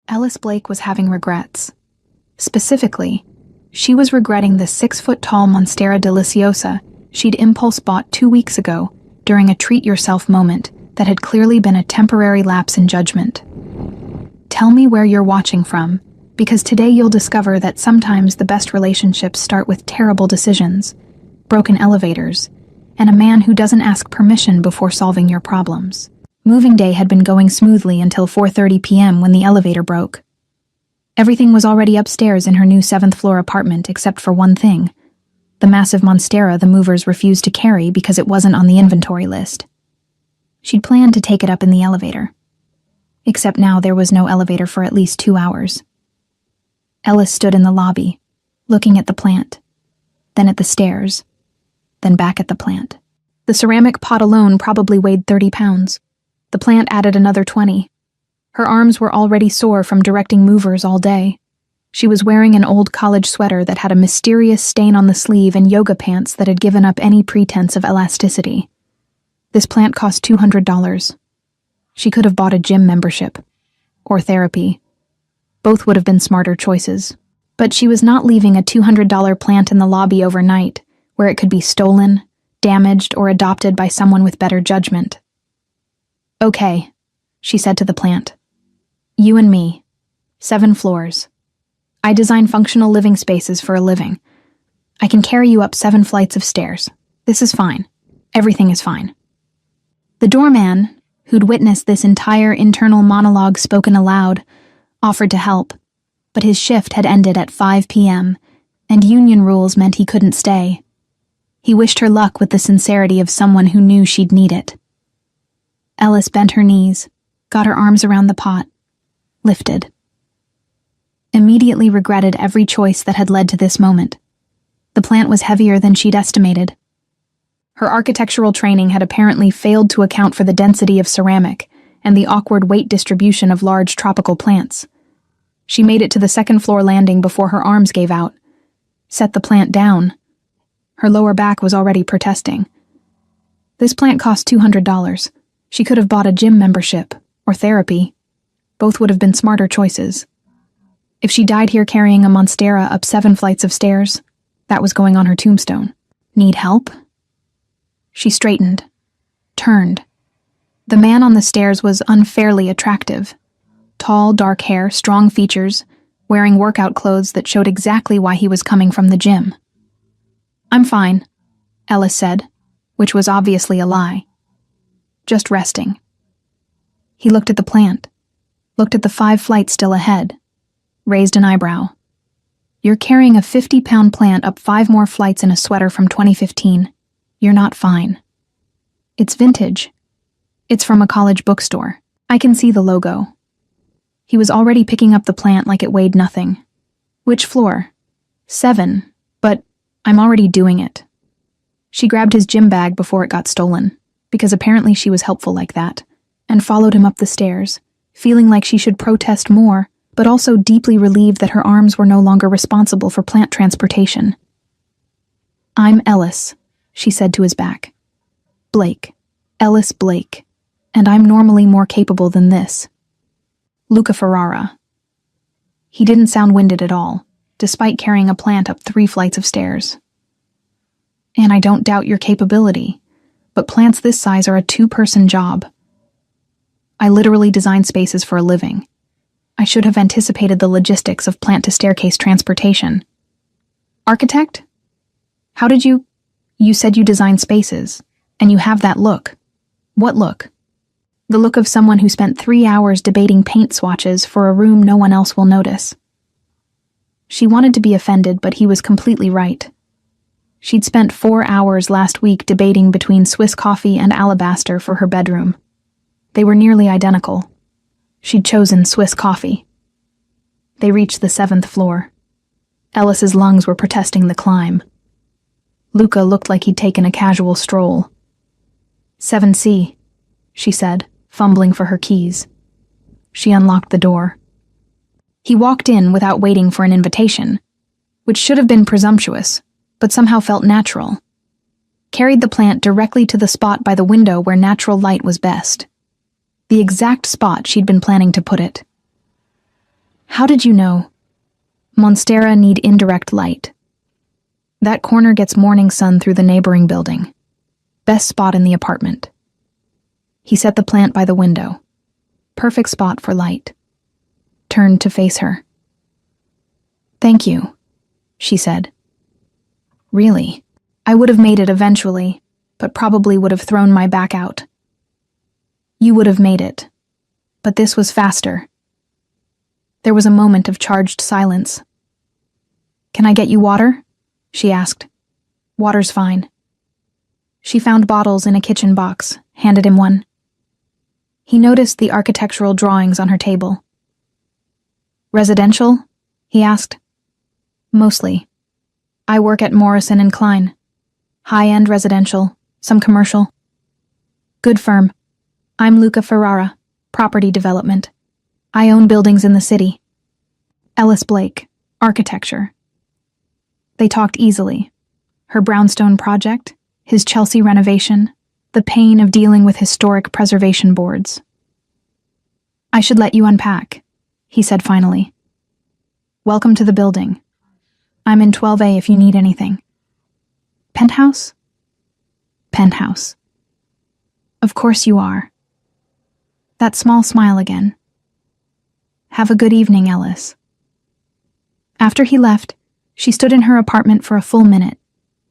Ellis Blake was having regrets. Specifically, she was regretting the 6-foot-tall Monstera deliciosa she'd impulse bought 2 weeks ago during a treat-yourself moment that had clearly been a temporary lapse in judgment. Tell me where you're watching from, because today you'll discover that sometimes the best relationships start with terrible decisions, broken elevators, and a man who doesn't ask permission before solving your problems. Moving day had been going smoothly until 4:30 p.m. when the elevator broke. Everything was already upstairs in her new 7th-floor apartment except for one thing: the massive Monstera the movers refused to carry because it wasn't on the inventory list. She'd planned to take it up in the elevator. Except now there was no elevator for at least 2 hours. Ellis stood in the lobby, looking at the plant, then at the stairs, then back at the plant. The ceramic pot alone probably weighed 30 pounds. The plant added another 20. Her arms were already sore from directing movers all day. She was wearing an old college sweater that had a mysterious stain on the sleeve and yoga pants that had given up any pretense of elasticity. This plant cost $200. She could have bought a gym membership. Or therapy. Both would have been smarter choices. But she was not leaving a $200 plant in the lobby overnight, where it could be stolen, damaged, or adopted by someone with better judgment. "Okay," she said to the plant. "You and me. 7 floors. I design functional living spaces for a living. I can carry you up 7 flights of stairs. This is fine. Everything is fine." The doorman, who'd witnessed this entire internal monologue spoken aloud, offered to help, but his shift had ended at 5 p.m., and union rules meant he couldn't stay. He wished her luck with the sincerity of someone who knew she'd need it. Ellis bent her knees, got her arms around the pot, lifted. Immediately regretted every choice that had led to this moment. The plant was heavier than she'd estimated. Her architectural training had apparently failed to account for the density of ceramic and the awkward weight distribution of large tropical plants. She made it to the 2nd-floor landing before her arms gave out. Set the plant down. Her lower back was already protesting. This plant cost $200. She could have bought a gym membership, or therapy. Both would have been smarter choices. If she died here carrying a Monstera up 7 flights of stairs, that was going on her tombstone. Need help? She straightened, turned. The man on the stairs was unfairly attractive. Tall, dark hair, strong features, wearing workout clothes that showed exactly why he was coming from the gym. "I'm fine," Ellis said, which was obviously a lie. "Just resting." He looked at the plant, looked at the 5 flights still ahead, raised an eyebrow. "You're carrying a 50-pound plant up 5 more flights in a sweater from 2015. You're not fine. It's vintage. It's from a college bookstore. I can see the logo." He was already picking up the plant like it weighed nothing. "Which floor?" 7, but I'm already doing it." She grabbed his gym bag before it got stolen, because apparently she was helpful like that, and followed him up the stairs, feeling like she should protest more, but also deeply relieved that her arms were no longer responsible for plant transportation. "I'm Ellis," she said to his back. "Blake. Ellis Blake. And I'm normally more capable than this. Luca Ferrara." He didn't sound winded at all, despite carrying a plant up 3 flights of stairs. "And I don't doubt your capability, but plants this size are a 2-person job. I literally design spaces for a living. I should have anticipated the logistics of plant-to-staircase transportation." "Architect? How did you said you design spaces, and you have that look. What look?" "The look of someone who spent 3 hours debating paint swatches for a room no one else will notice." She wanted to be offended, but he was completely right. She'd spent 4 hours last week debating between Swiss coffee and alabaster for her bedroom. They were nearly identical. She'd chosen Swiss coffee. They reached the 7th floor. Ellis's lungs were protesting the climb. Luca looked like he'd taken a casual stroll. 7C, she said, fumbling for her keys. She unlocked the door. He walked in without waiting for an invitation, which should have been presumptuous, but somehow felt natural. Carried the plant directly to the spot by the window where natural light was best. The exact spot she'd been planning to put it. How did you know? Monstera need indirect light. That corner gets morning sun through the neighboring building. Best spot in the apartment. He set the plant by the window. Perfect spot for light. Turned to face her. Thank you, she said. Really? I would have made it eventually, but probably would have thrown my back out. You would have made it, but this was faster. There was a moment of charged silence. Can I get you water? She asked. Water's fine. She found bottles in a kitchen box, handed him one. He noticed the architectural drawings on her table. Residential? He asked. Mostly. I work at Morrison and Klein. High-end residential, some commercial. Good firm. I'm Luca Ferrara, property development. I own buildings in the city. Ellis Blake, architecture. They talked easily. Her brownstone project, his Chelsea renovation, the pain of dealing with historic preservation boards. I should let you unpack, he said finally. Welcome to the building. I'm in 12A if you need anything. Penthouse? Penthouse. Of course you are. That small smile again. Have a good evening, Ellis. After he left, she stood in her apartment for a full minute,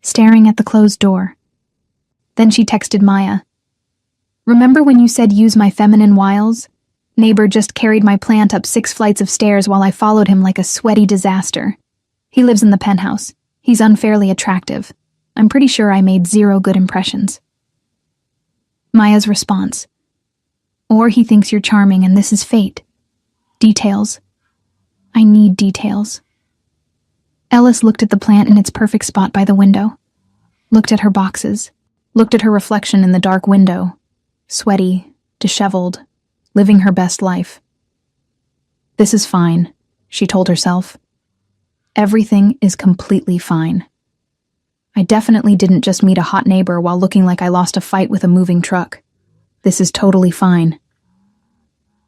staring at the closed door. Then she texted Maya. Remember when you said use my feminine wiles? Neighbor just carried my plant up 6 flights of stairs while I followed him like a sweaty disaster. He lives in the penthouse. He's unfairly attractive. I'm pretty sure I made 0 good impressions. Maya's response. Or he thinks you're charming and this is fate. Details. I need details. Ellis looked at the plant in its perfect spot by the window. Looked at her boxes. Looked at her reflection in the dark window. Sweaty, disheveled, living her best life. This is fine, she told herself. Everything is completely fine. I definitely didn't just meet a hot neighbor while looking like I lost a fight with a moving truck. This is totally fine.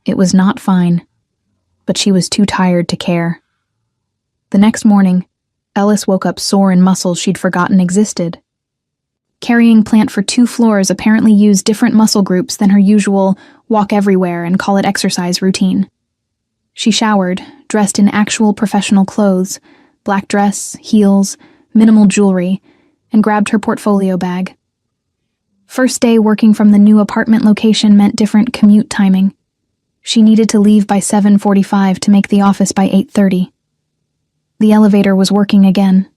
It was not fine, but she was too tired to care. The next morning, Ellis woke up sore in muscles she'd forgotten existed. Carrying plant for 2 floors apparently used different muscle groups than her usual walk everywhere and call it exercise routine. She showered, dressed in actual professional clothes, black dress, heels, minimal jewelry, and grabbed her portfolio bag. First day working from the new apartment location meant different commute timing. She needed to leave by 7:45 to make the office by 8:30. The elevator was working again.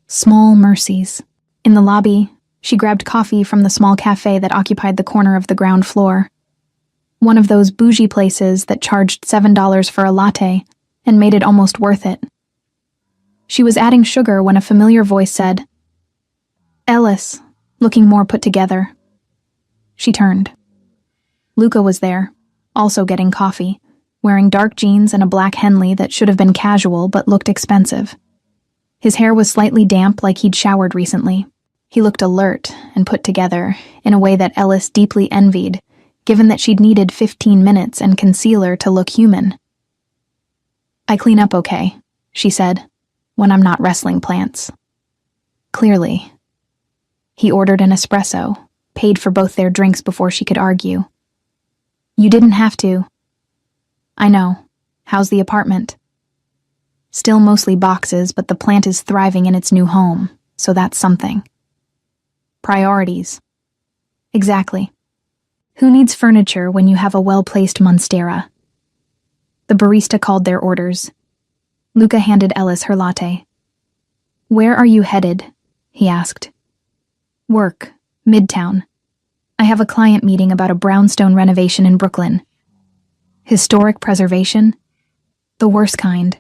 Small mercies. In the lobby, she grabbed coffee from the small cafe that occupied the corner of the ground floor. One of those bougie places that charged $7 for a latte and made it almost worth it. She was adding sugar when a familiar voice said, Ellis, looking more put together. She turned. Luca was there, also getting coffee, wearing dark jeans and a black Henley that should have been casual but looked expensive. His hair was slightly damp like he'd showered recently. He looked alert and put together in a way that Ellis deeply envied, given that she'd needed 15 minutes and concealer to look human. I clean up okay, she said, when I'm not wrestling plants. Clearly. He ordered an espresso, paid for both their drinks before she could argue. You didn't have to. I know. How's the apartment? Still mostly boxes, but the plant is thriving in its new home, so that's something. Priorities. Exactly. Who needs furniture when you have a well-placed monstera? The barista called their orders. Luca handed Ellis her latte. Where are you headed? He asked. Work. Midtown. I have a client meeting about a brownstone renovation in Brooklyn. Historic preservation? The worst kind.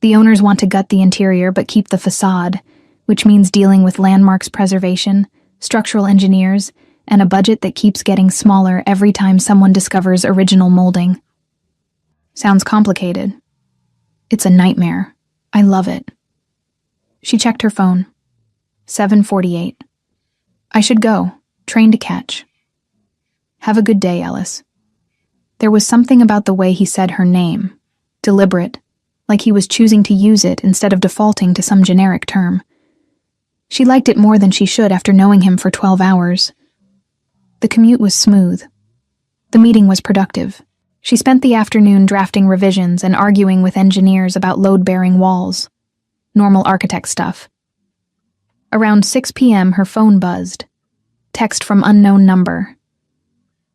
The owners want to gut the interior but keep the facade, which means dealing with landmarks preservation, structural engineers, and a budget that keeps getting smaller every time someone discovers original molding. Sounds complicated. It's a nightmare. I love it. She checked her phone. 7:48. I should go. Train to catch. Have a good day, Ellis. There was something about the way he said her name, deliberate, like he was choosing to use it instead of defaulting to some generic term. She liked it more than she should after knowing him for 12 hours. The commute was smooth. The meeting was productive. She spent the afternoon drafting revisions and arguing with engineers about load-bearing walls. Normal architect stuff. Around 6 p.m., her phone buzzed. Text from unknown number.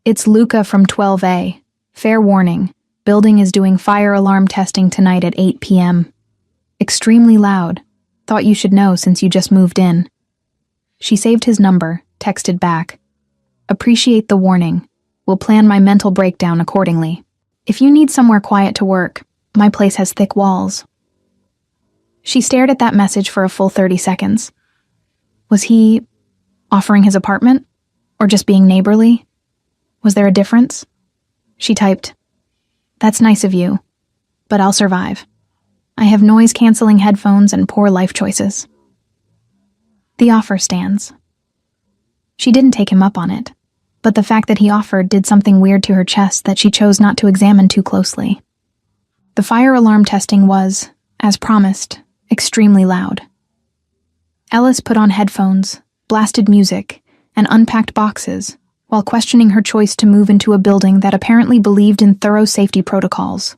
"It's Luca from 12A. Fair warning. Building is doing fire alarm testing tonight at 8 p.m. Extremely loud. Thought you should know since you just moved in." She saved his number, texted back. "Appreciate the warning. Will plan my mental breakdown accordingly. If you need somewhere quiet to work, my place has thick walls." She stared at that message for a full 30 seconds. Was he offering his apartment? Or just being neighborly? Was there a difference? She typed, "That's nice of you, but I'll survive. I have noise-canceling headphones and poor life choices." The offer stands. She didn't take him up on it, but the fact that he offered did something weird to her chest that she chose not to examine too closely. The fire alarm testing was, as promised, extremely loud. Ellis put on headphones, blasted music, and unpacked boxes, while questioning her choice to move into a building that apparently believed in thorough safety protocols.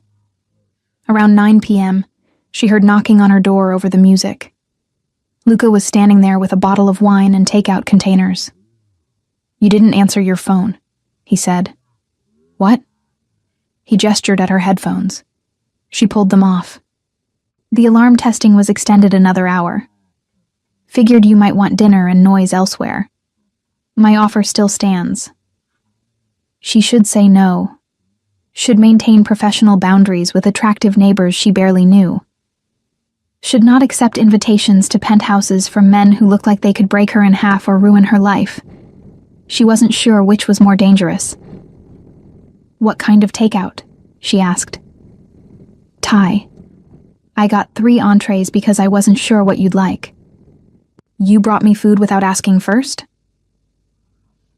Around 9 p.m., she heard knocking on her door over the music. Luca was standing there with a bottle of wine and takeout containers. "You didn't answer your phone," he said. "What?" He gestured at her headphones. She pulled them off. "The alarm testing was extended another hour. Figured you might want dinner and noise elsewhere. My offer still stands." She should say no. Should maintain professional boundaries with attractive neighbors she barely knew. Should not accept invitations to penthouses from men who looked like they could break her in half or ruin her life. She wasn't sure which was more dangerous. "What kind of takeout?" she asked. "Thai. I got 3 entrees because I wasn't sure what you'd like." "You brought me food without asking first?"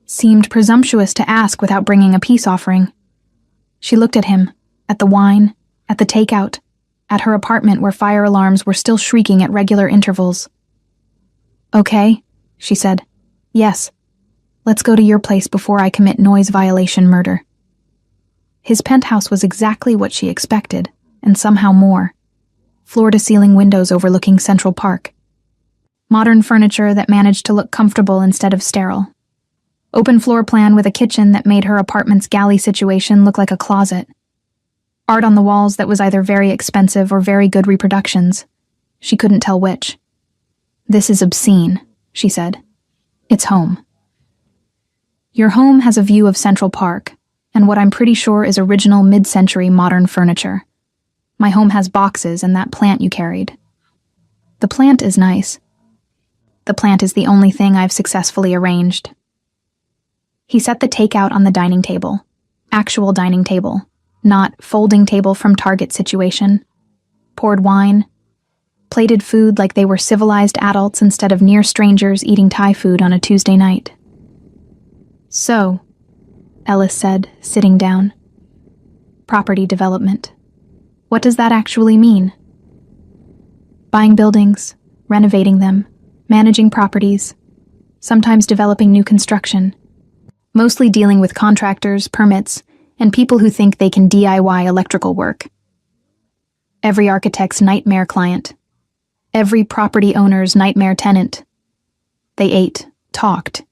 Seemed presumptuous to ask without bringing a peace offering. She looked at him, at the wine, at the takeout, at her apartment where fire alarms were still shrieking at regular intervals. "Okay," she said. "Yes. Let's go to your place before I commit noise violation murder." His penthouse was exactly what she expected, and somehow more. Floor-to-ceiling windows overlooking Central Park. Modern furniture that managed to look comfortable instead of sterile. Open floor plan with a kitchen that made her apartment's galley situation look like a closet. Art on the walls that was either very expensive or very good reproductions. She couldn't tell which. "This is obscene," she said. "It's home." "Your home has a view of Central Park, and what I'm pretty sure is original mid-century modern furniture. My home has boxes and that plant you carried." "The plant is nice." "The plant is the only thing I've successfully arranged." He set the takeout on the dining table. Actual dining table, not folding table from Target situation. Poured wine. Plated food like they were civilized adults instead of near strangers eating Thai food on a Tuesday night. "So," Ellis said, sitting down. "Property development. What does that actually mean?" "Buying buildings, renovating them, managing properties, sometimes developing new construction. Mostly dealing with contractors, permits, and people who think they can DIY electrical work. Every architect's nightmare client. Every property owner's nightmare tenant." They ate, talked.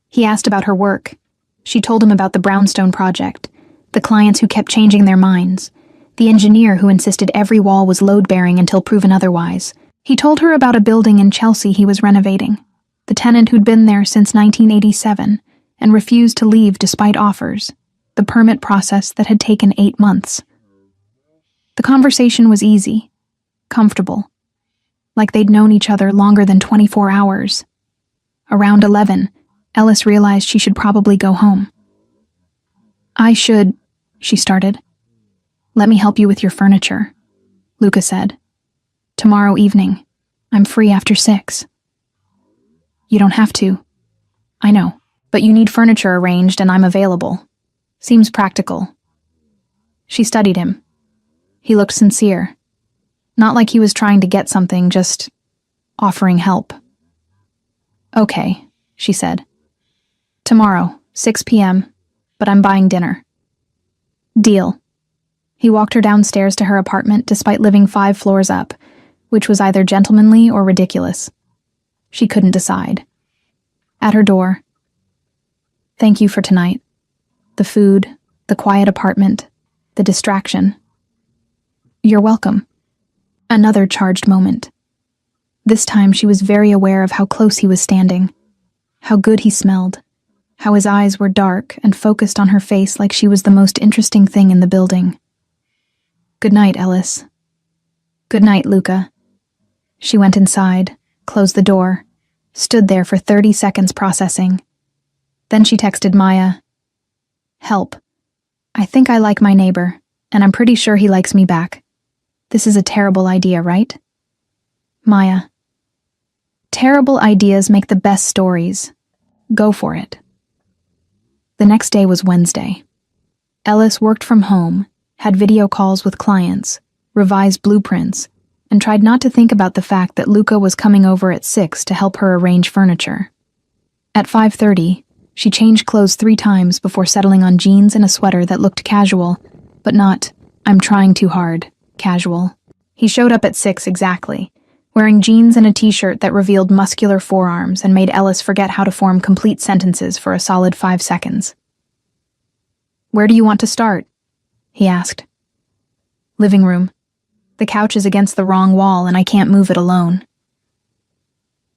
He asked about her work. She told him about the brownstone project, the clients who kept changing their minds, the engineer who insisted every wall was load-bearing until proven otherwise. He told her about a building in Chelsea he was renovating, the tenant who'd been there since 1987 and refused to leave despite offers, the permit process that had taken 8 months. The conversation was easy, comfortable, like they'd known each other longer than 24 hours. Around 11, Ellis realized she should probably go home. She started. "Let me help you with your furniture," Luca said. "Tomorrow evening. I'm free after 6. "You don't have to." "I know, but you need furniture arranged and I'm available. Seems practical." She studied him. He looked sincere. Not like he was trying to get something, just offering help. "Okay," she said. "Tomorrow, 6 p.m., but I'm buying dinner." "Deal." He walked her downstairs to her apartment despite living 5 floors up, which was either gentlemanly or ridiculous. She couldn't decide. At her door, "Thank you for tonight. The food, the quiet apartment, the distraction." "You're welcome." Another charged moment. This time she was very aware of how close he was standing, how good he smelled, how his eyes were dark and focused on her face like she was the most interesting thing in the building. "Good night, Ellis." "Good night, Luca." She went inside, closed the door, stood there for 30 seconds processing. Then she texted Maya, "Help. I think I like my neighbor, and I'm pretty sure he likes me back. This is a terrible idea, right?" Maya, "Terrible ideas make the best stories. Go for it." The next day was Wednesday. Ellis worked from home, had video calls with clients, revised blueprints, and tried not to think about the fact that Luca was coming over at 6 to help her arrange furniture. At 5:30, she changed clothes 3 times before settling on jeans and a sweater that looked casual, but not, "I'm trying too hard," casual. He showed up at 6 exactly, wearing jeans and a t-shirt that revealed muscular forearms and made Ellis forget how to form complete sentences for a solid 5 seconds. "Where do you want to start?" he asked. "Living room. The couch is against the wrong wall and I can't move it alone."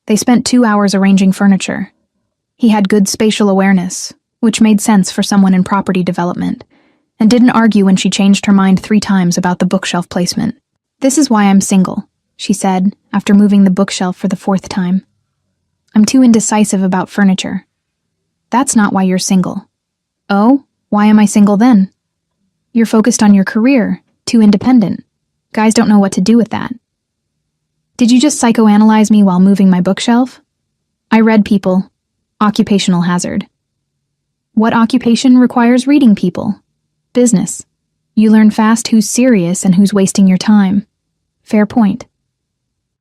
They spent 2 hours arranging furniture. He had good spatial awareness, which made sense for someone in property development, and didn't argue when she changed her mind 3 times about the bookshelf placement. "This is why I'm single," she said, after moving the bookshelf for the 4th time. "I'm too indecisive about furniture." "That's not why you're single." "Oh, why am I single then?" "You're focused on your career, too independent. Guys don't know what to do with that." "Did you just psychoanalyze me while moving my bookshelf?" "I read people. Occupational hazard." "What occupation requires reading people?" "Business. You learn fast who's serious and who's wasting your time." "Fair point."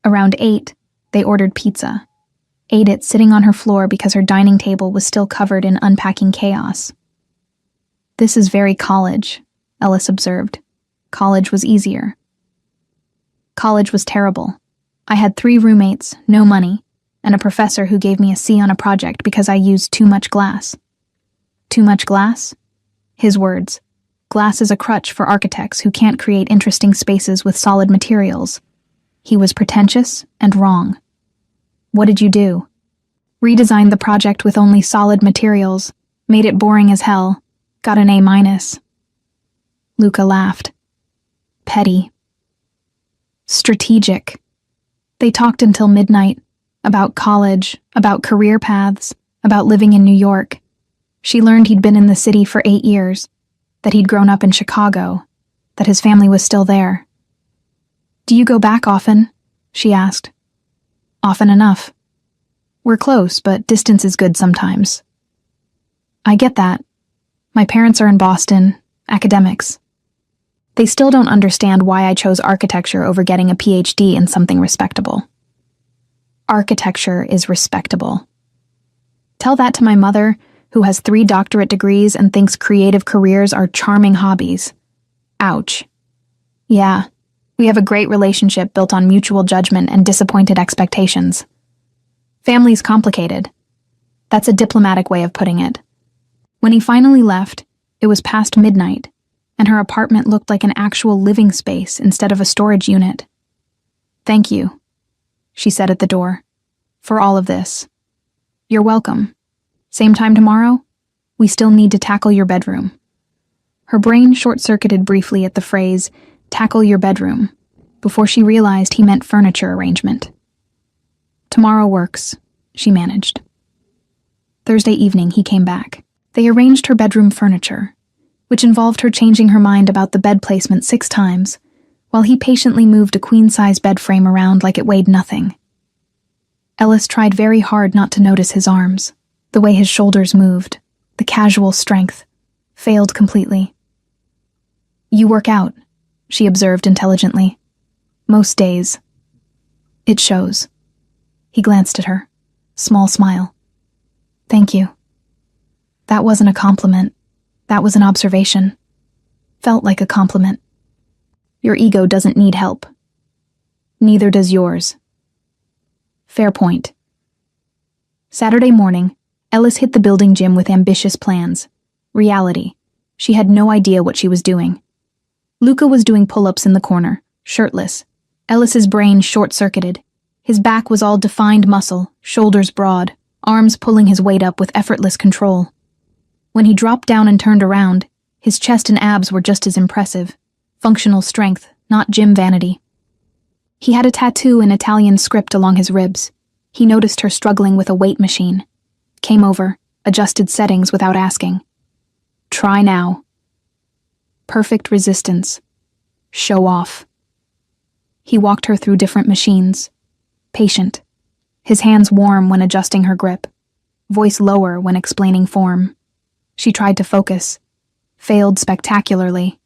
Around 8, they ordered pizza. Ate it sitting on her floor because her dining table was still covered in unpacking chaos. "This is very college," Ellis observed. "College was easier." "College was terrible. I had 3 roommates, no money, and a professor who gave me a C on a project because I used too much glass." "Too much glass?" His words. "Glass is a crutch for architects who can't create interesting spaces with solid materials." He was pretentious and wrong. "What did you do?" "Redesigned the project with only solid materials, made it boring as hell, got an A-." Luca laughed. "Petty." "Strategic." They talked until midnight, about college, about career paths, about living in New York. She learned he'd been in the city for 8 years, that he'd grown up in Chicago, that his family was still there. "Do you go back often?" she asked. "Often enough. We're close, but distance is good sometimes." "I get that. My parents are in Boston, academics. They still don't understand why I chose architecture over getting a PhD in something respectable." "Architecture is respectable." "Tell that to my mother, who has 3 doctorate degrees and thinks creative careers are charming hobbies." Ouch. "Yeah, we have a great relationship built on mutual judgment and disappointed expectations. Family's complicated." That's a diplomatic way of putting it. When he finally left, it was past midnight, and her apartment looked like an actual living space instead of a storage unit. "Thank you," she said at the door, "for all of this." "You're welcome. Same time tomorrow? We still need to tackle your bedroom." Her brain short-circuited briefly at the phrase, "tackle your bedroom," before she realized he meant furniture arrangement. "Tomorrow works," she managed. Thursday evening, he came back. They arranged her bedroom furniture, which involved her changing her mind about the bed placement 6 times, while he patiently moved a queen-size bed frame around like it weighed nothing. Ellis tried very hard not to notice his arms, the way his shoulders moved, the casual strength, failed completely. "You work out," she observed intelligently. Most days. It shows. He glanced at her. Small smile. Thank you. That wasn't a compliment. That was an observation. Felt like a compliment. Your ego doesn't need help. Neither does yours. Fair point. Saturday morning, Ellis hit the building gym with ambitious plans. Reality. She had no idea what she was doing. Luca was doing pull-ups in the corner, shirtless. Ellis's brain short-circuited. His back was all defined muscle, shoulders broad, arms pulling his weight up with effortless control. When he dropped down and turned around, his chest and abs were just as impressive. Functional strength, not gym vanity. He had a tattoo in Italian script along his ribs. He noticed her struggling with a weight machine. Came over, adjusted settings without asking. Try now. Perfect resistance. Show off. He walked her through different machines. Patient. His hands warm when adjusting her grip. Voice lower when explaining form. She tried to focus. Failed spectacularly.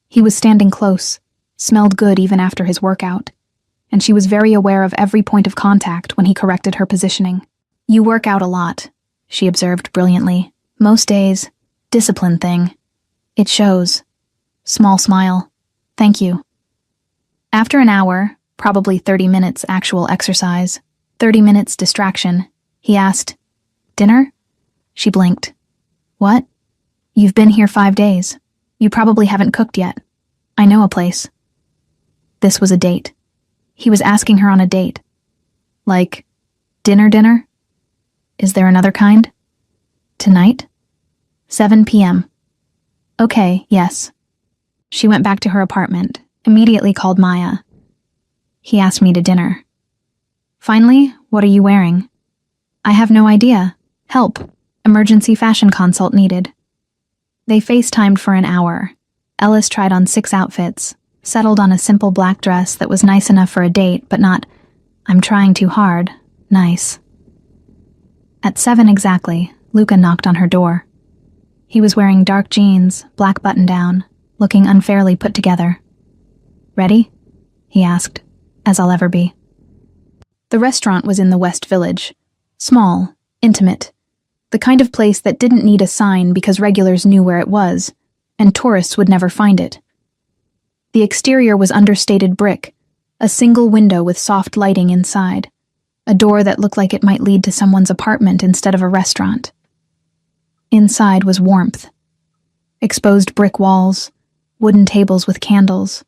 He was standing close. Smelled good even after his workout. And she was very aware of every point of contact when he corrected her positioning. You work out a lot, she observed brilliantly. Most days. Discipline thing. It shows. Small smile. Thank you. After an hour, probably 30 minutes actual exercise, 30 minutes distraction, he asked, Dinner? She blinked. What? You've been here 5 days. You probably haven't cooked yet. I know a place. This was a date. He was asking her on a date. Like, dinner? Is there another kind? Tonight? 7 p.m. Okay, yes. She went back to her apartment, immediately called Maya. He asked me to dinner. Finally, what are you wearing? I have no idea. Help. Emergency fashion consult needed. They FaceTimed for an hour. Ellis tried on 6 outfits, settled on a simple black dress that was nice enough for a date, but not, I'm trying too hard, nice. At 7 exactly, Luca knocked on her door. He was wearing dark jeans, black button-down, looking unfairly put together. Ready? He asked, as I'll ever be. The restaurant was in the West Village. Small, intimate. The kind of place that didn't need a sign because regulars knew where it was, and tourists would never find it. The exterior was understated brick, a single window with soft lighting inside, a door that looked like it might lead to someone's apartment instead of a restaurant. Inside was warmth. Exposed brick walls, wooden tables with candles,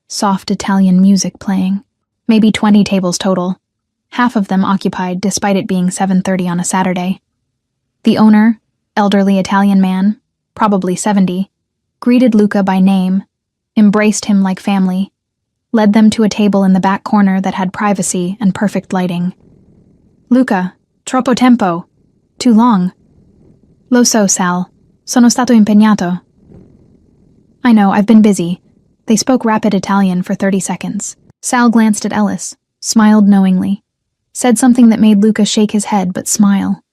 soft Italian music playing. Maybe 20 tables total, half of them occupied despite it being 7:30 on a Saturday. The owner, elderly Italian man, probably 70, greeted Luca by name, embraced him like family, led them to a table in the back corner that had privacy and perfect lighting. Luca, troppo tempo. Too long. Lo so, Sal. Sono stato impegnato. I know, I've been busy. They spoke rapid Italian for 30 seconds. Sal glanced at Ellis, smiled knowingly, said something that made Luca shake his head but smile.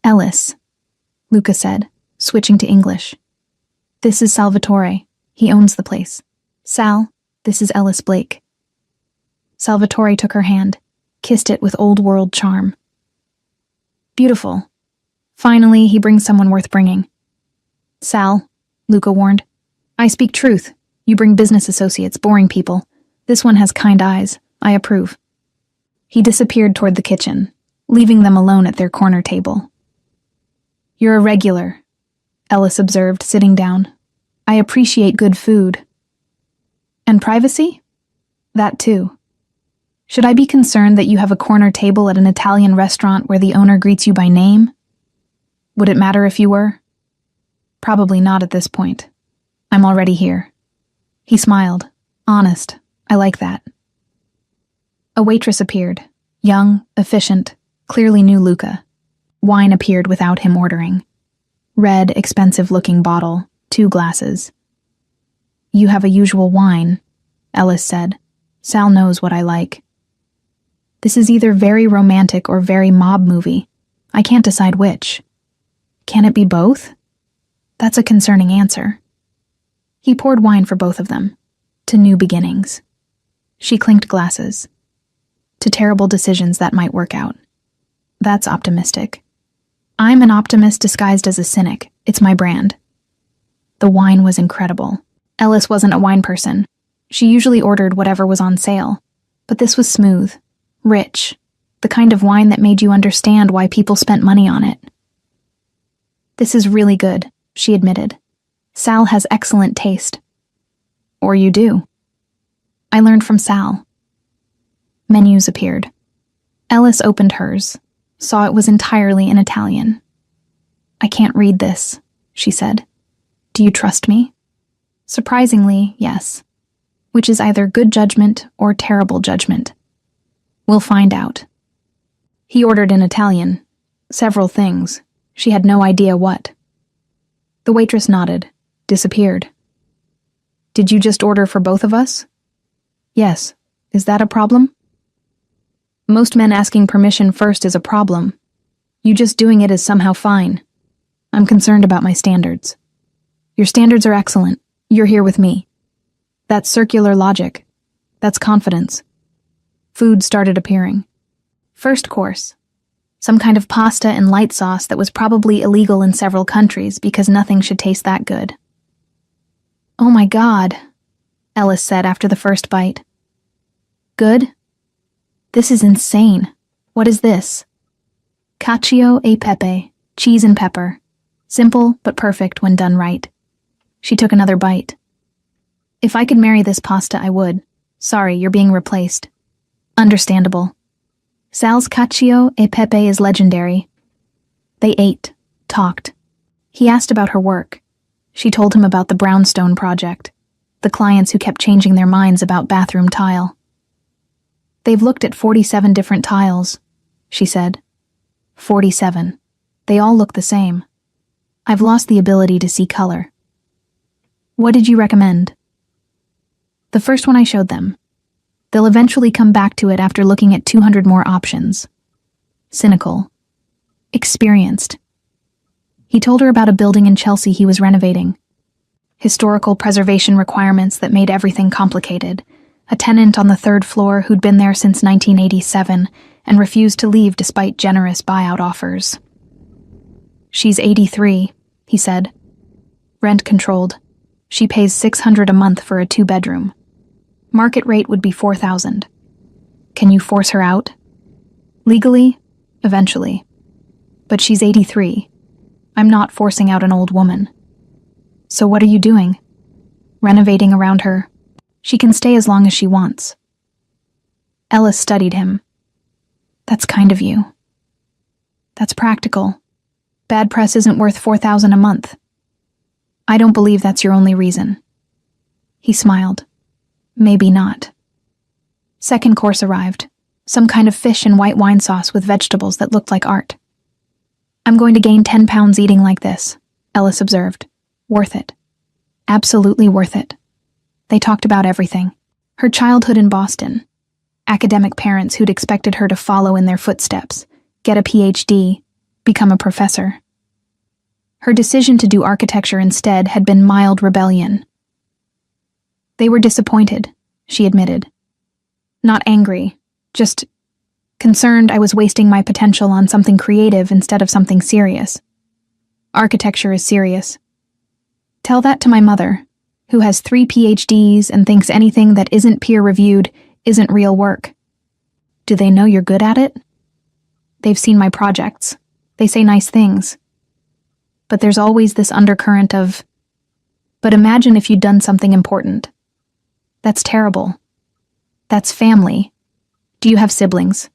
Ellis, Luca said, switching to English. This is Salvatore. He owns the place. Sal, this is Ellis Blake. Salvatore took her hand, kissed it with old-world charm. Beautiful. Finally, he brings someone worth bringing. Sal, Luca warned. I speak truth. You bring business associates, boring people. This one has kind eyes. I approve. He disappeared toward the kitchen, leaving them alone at their corner table. You're a regular, Ellis observed, sitting down. I appreciate good food. And privacy? That too. Should I be concerned that you have a corner table at an Italian restaurant where the owner greets you by name? Would it matter if you were? Probably not at this point. I'm already here. He smiled. Honest. I like that. A waitress appeared. Young, efficient, clearly knew Luca. Wine appeared without him ordering. Red, expensive-looking bottle, 2 glasses. You have a usual wine, Ellis said. Sal knows what I like. This is either very romantic or very mob movie. I can't decide which. Can it be both? That's a concerning answer. He poured wine for both of them. To new beginnings. She clinked glasses. To terrible decisions that might work out. That's optimistic. I'm an optimist disguised as a cynic. It's my brand. The wine was incredible. Ellis wasn't a wine person. She usually ordered whatever was on sale. But this was smooth, rich, the kind of wine that made you understand why people spent money on it. This is really good, she admitted. Sal has excellent taste. Or you do. I learned from Sal. Menus appeared. Ellis opened hers, saw it was entirely in Italian. I can't read this, she said. Do you trust me? Surprisingly, yes. Which is either good judgment or terrible judgment. We'll find out. He ordered in Italian. Several things. She had no idea what. The waitress nodded, disappeared. Did you just order for both of us? Yes. Is that a problem? Most men asking permission first is a problem. You just doing it is somehow fine. I'm concerned about my standards. Your standards are excellent. You're here with me. That's circular logic. That's confidence. Food started appearing. First course. Some kind of pasta and light sauce that was probably illegal in several countries because nothing should taste that good. Oh my God, Ellis said after the first bite. Good? This is insane. What is this? Cacio e pepe, cheese and pepper. Simple but perfect when done right. She took another bite. If I could marry this pasta, I would. Sorry, you're being replaced. Understandable. Sal's cacio e pepe is legendary. They ate, talked. He asked about her work. She told him about the brownstone project, the clients who kept changing their minds about bathroom tile. They've looked at 47 different tiles, she said. 47. They all look the same. I've lost the ability to see color. What did you recommend? The first one I showed them. They'll eventually come back to it after looking at 200 more options. Cynical. Experienced. He told her about a building in Chelsea he was renovating. Historical preservation requirements that made everything complicated. A tenant on the third floor who'd been there since 1987 and refused to leave despite generous buyout offers. She's 83, he said. Rent controlled. She pays $600 a month for a 2-bedroom. Market rate would be $4,000. Can you force her out? Legally? Eventually. But she's 83. I'm not forcing out an old woman. So what are you doing? Renovating around her. She can stay as long as she wants. Ellis studied him. That's kind of you. That's practical. Bad press isn't worth $4,000 a month. I don't believe that's your only reason. He smiled. Maybe not. Second course arrived. Some kind of fish and white wine sauce with vegetables that looked like art. I'm going to gain 10 pounds eating like this, Ellis observed. Worth it. Absolutely worth it. They talked about everything. Her childhood in Boston. Academic parents who'd expected her to follow in their footsteps, get a PhD, become a professor. Her decision to do architecture instead had been mild rebellion. They were disappointed, she admitted. Not angry, just concerned I was wasting my potential on something creative instead of something serious. Architecture is serious. Tell that to my mother, who has 3 PhDs and thinks anything that isn't peer-reviewed isn't real work. Do they know you're good at it? They've seen my projects. They say nice things. But there's always this undercurrent of, but imagine if you'd done something important. That's terrible. That's family. Do you have siblings?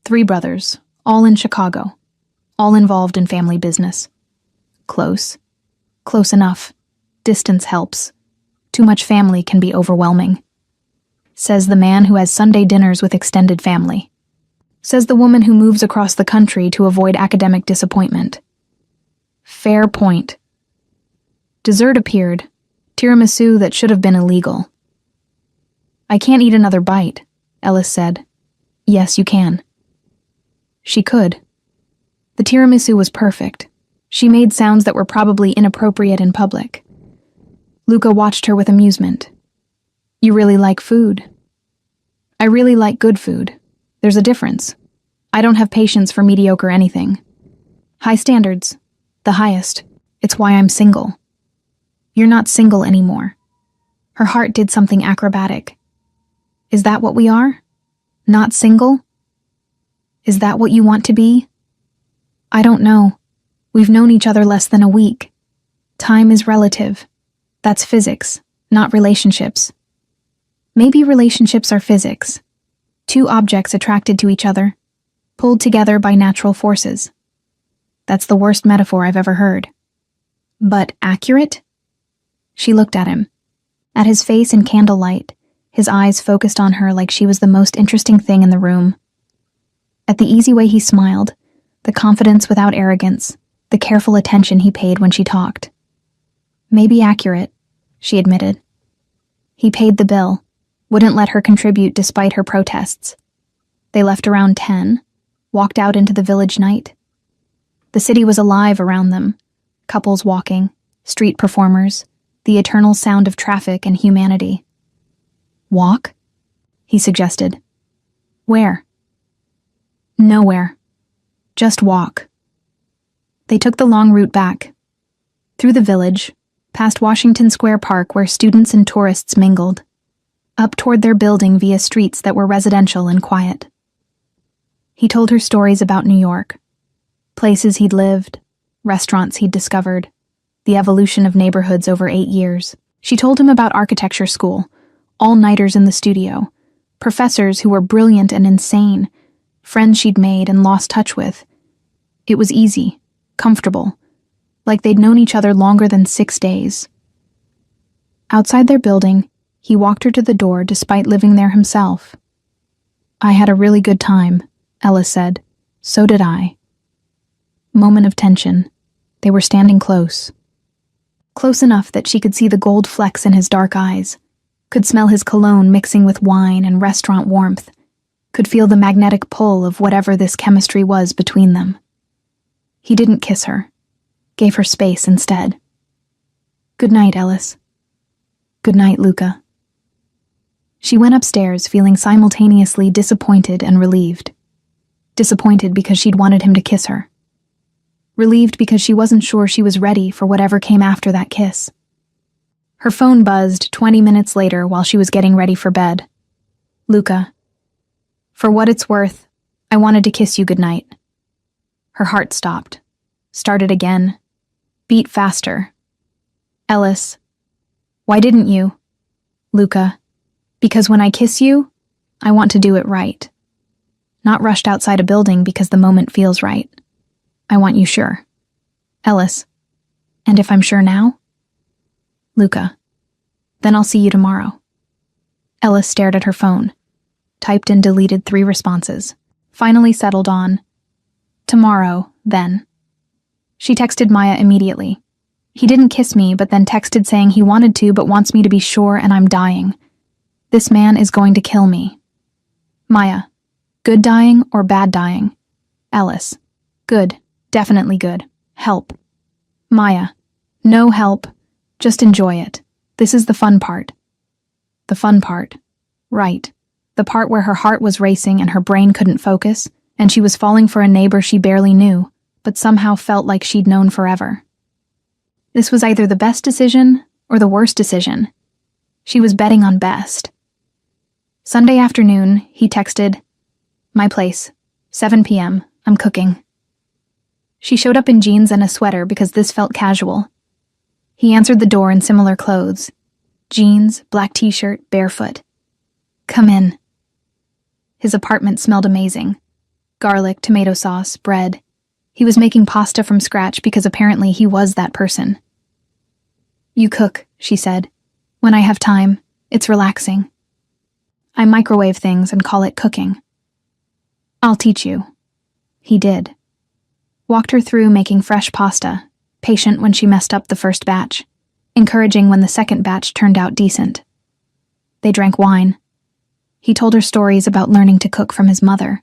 3 brothers, all in Chicago, all involved in family business. Close. Close enough. Distance helps. Too much family can be overwhelming. Says the man who has Sunday dinners with extended family. Says the woman who moves across the country to avoid academic disappointment. Fair point. Dessert appeared. Tiramisu that should have been illegal. I can't eat another bite, Ellis said. Yes, you can. She could. The tiramisu was perfect. She made sounds that were probably inappropriate in public. Luca watched her with amusement. You really like food. I really like good food. There's a difference. I don't have patience for mediocre anything. High standards. The highest. It's why I'm single. You're not single anymore. Her heart did something acrobatic. Is that what we are? Not single? Is that what you want to be? I don't know. We've known each other less than a week. Time is relative. That's physics, not relationships. Maybe relationships are physics. Two objects attracted to each other, pulled together by natural forces. That's the worst metaphor I've ever heard. But accurate? She looked at him. At his face in candlelight, his eyes focused on her like she was the most interesting thing in the room. At the easy way he smiled, the confidence without arrogance, the careful attention he paid when she talked. Maybe accurate, she admitted. He paid the bill, wouldn't let her contribute despite her protests. They left around 10, walked out into the village night. The city was alive around them, couples walking, street performers, the eternal sound of traffic and humanity. Walk? He suggested. Where? Nowhere. Just walk. They took the long route back. Through the village, past Washington Square Park where students and tourists mingled, up toward their building via streets that were residential and quiet. He told her stories about New York, places he'd lived, restaurants he'd discovered, the evolution of neighborhoods over 8 years. She told him about architecture school, all-nighters in the studio, professors who were brilliant and insane, friends she'd made and lost touch with. It was easy, comfortable, like they'd known each other longer than 6 days. Outside their building, he walked her to the door despite living there himself. I had a really good time, Ellis said. So did I. Moment of tension. They were standing close. Close enough that she could see the gold flecks in his dark eyes, could smell his cologne mixing with wine and restaurant warmth, could feel the magnetic pull of whatever this chemistry was between them. He didn't kiss her, gave her space instead. Good night, Ellis. Good night, Luca. She went upstairs feeling simultaneously disappointed and relieved. Disappointed because she'd wanted him to kiss her. Relieved because she wasn't sure she was ready for whatever came after that kiss. Her phone buzzed 20 minutes later while she was getting ready for bed. Luca. For what it's worth, I wanted to kiss you goodnight. Her heart stopped. Started again. Beat faster. Ellis. Why didn't you? Luca. Because when I kiss you, I want to do it right. Not rushed outside a building because the moment feels right. I want you sure. Ellis. And if I'm sure now? Luca. Then I'll see you tomorrow. Ellis stared at her phone. Typed and deleted 3 responses. Finally settled on, tomorrow, then. She texted Maya immediately. He didn't kiss me, but then texted saying he wanted to but wants me to be sure and I'm dying. This man is going to kill me. Maya. Good dying or bad dying? Ellis. Good. Definitely good. Help. Maya. No help. Just enjoy it. This is the fun part. The fun part. Right. The part where her heart was racing and her brain couldn't focus, and she was falling for a neighbor she barely knew, but somehow felt like she'd known forever. This was either the best decision or the worst decision. She was betting on best. Sunday afternoon, he texted, my place, 7 p.m., I'm cooking. She showed up in jeans and a sweater because this felt casual. He answered the door in similar clothes. Jeans, black t-shirt, barefoot. Come in. His apartment smelled amazing. Garlic, tomato sauce, bread. He was making pasta from scratch because apparently he was that person. You cook, she said. When I have time, it's relaxing. I microwave things and call it cooking. I'll teach you. He did. Walked her through making fresh pasta, patient when she messed up the first batch, encouraging when the second batch turned out decent. They drank wine. He told her stories about learning to cook from his mother.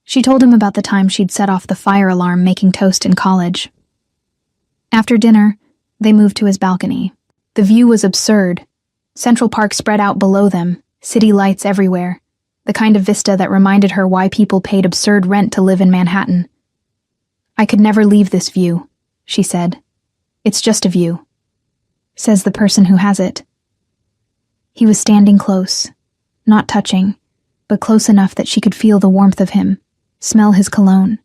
She told him about the time she'd set off the fire alarm making toast in college. After dinner, they moved to his balcony. The view was absurd. Central Park spread out below them, city lights everywhere, the kind of vista that reminded her why people paid absurd rent to live in Manhattan. "I could never leave this view," she said. "It's just a view," says the person who has it. He was standing close, not touching, but close enough that she could feel the warmth of him, smell his cologne,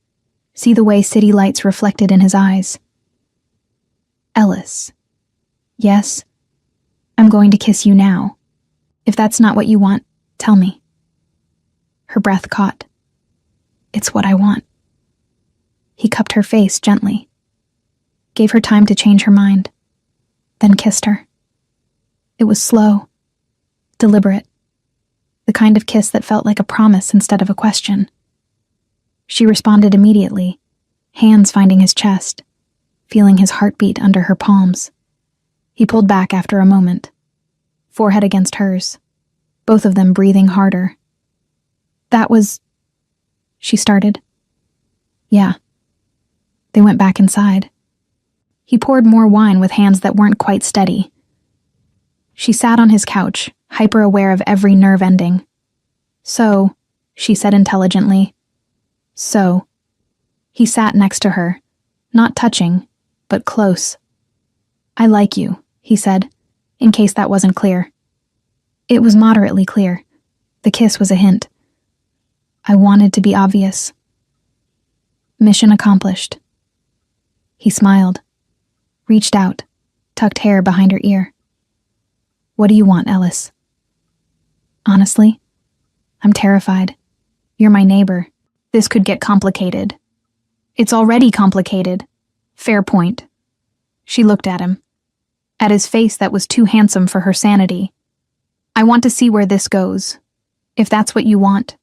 see the way city lights reflected in his eyes. "Ellis." "Yes? I'm going to kiss you now. If that's not what you want, tell me." Her breath caught. "It's what I want." He cupped her face gently, gave her time to change her mind, then kissed her. It was slow, deliberate, the kind of kiss that felt like a promise instead of a question. She responded immediately, hands finding his chest, feeling his heartbeat under her palms. He pulled back after a moment, forehead against hers, both of them breathing harder. "That was..." she started. "Yeah." They went back inside. He poured more wine with hands that weren't quite steady. She sat on his couch, hyper-aware of every nerve ending. "So," she said intelligently. "So." He sat next to her, not touching, but close. "I like you," he said, in case that wasn't clear. It was moderately clear. The kiss was a hint. "I wanted to be obvious." Mission accomplished. He smiled, reached out, tucked hair behind her ear. "What do you want, Ellis?" "Honestly, I'm terrified. You're my neighbor. This could get complicated." "It's already complicated." "Fair point." She looked at him, at his face that was too handsome for her sanity. "I want to see where this goes. If that's what you want."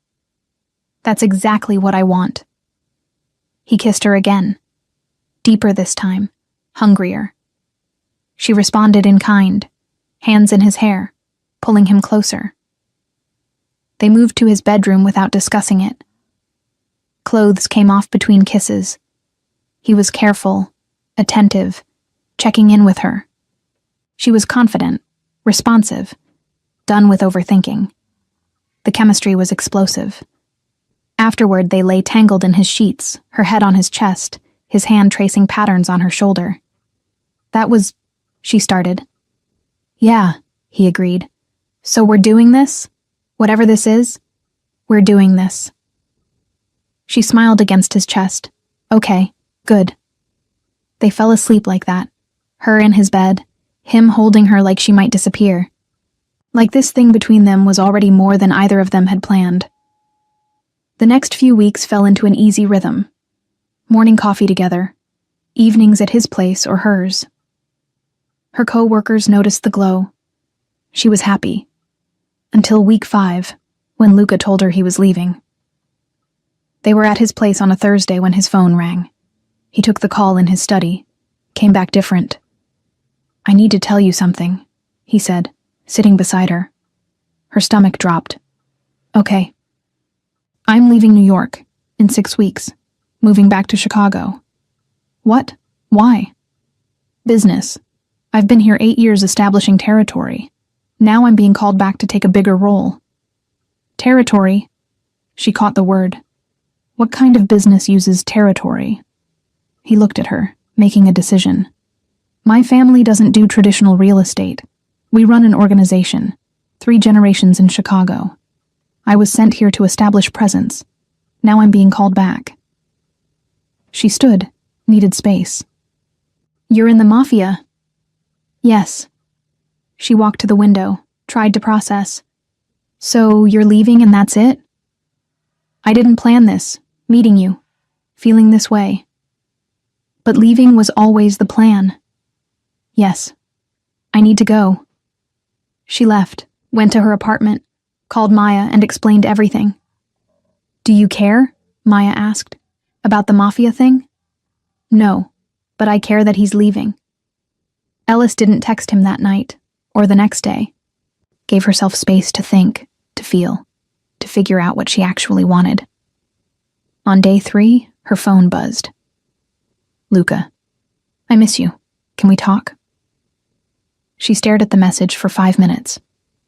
"That's exactly what I want." He kissed her again, deeper this time, hungrier. She responded in kind, hands in his hair, pulling him closer. They moved to his bedroom without discussing it. Clothes came off between kisses. He was careful, attentive, checking in with her. She was confident, responsive, done with overthinking. The chemistry was explosive. Afterward, they lay tangled in his sheets, her head on his chest, his hand tracing patterns on her shoulder. "That was..." she started. "Yeah," he agreed. "So we're doing this? Whatever this is, we're doing this." She smiled against his chest. "Okay, good." They fell asleep like that, her in his bed, him holding her like she might disappear. Like this thing between them was already more than either of them had planned. The next few weeks fell into an easy rhythm. Morning coffee together, evenings at his place or hers. Her co-workers noticed the glow. She was happy. Until week 5, when Luca told her he was leaving. They were at his place on a Thursday when his phone rang. He took the call in his study, came back different. "I need to tell you something," he said, sitting beside her. Her stomach dropped. "Okay." "I'm leaving New York in 6 weeks. Moving back to Chicago." "What? Why?" "Business. I've been here 8 years establishing territory. Now I'm being called back to take a bigger role." "Territory?" She caught the word. "What kind of business uses territory?" He looked at her, making a decision. "My family doesn't do traditional real estate. We run an organization, 3 generations in Chicago. I was sent here to establish presence. Now I'm being called back." She stood, needed space. "You're in the Mafia?" "Yes." She walked to the window, tried to process. "So you're leaving and that's it?" "I didn't plan this, meeting you, feeling this way. But leaving was always the plan." "Yes. I need to go." She left, went to her apartment, called Maya and explained everything. "Do you care?" Maya asked. "About the Mafia thing?" "No, but I care that he's leaving." Ellis didn't text him that night, or the next day. Gave herself space to think, to feel, to figure out what she actually wanted. On day 3, her phone buzzed. "Luca, I miss you. Can we talk?" She stared at the message for 5 minutes,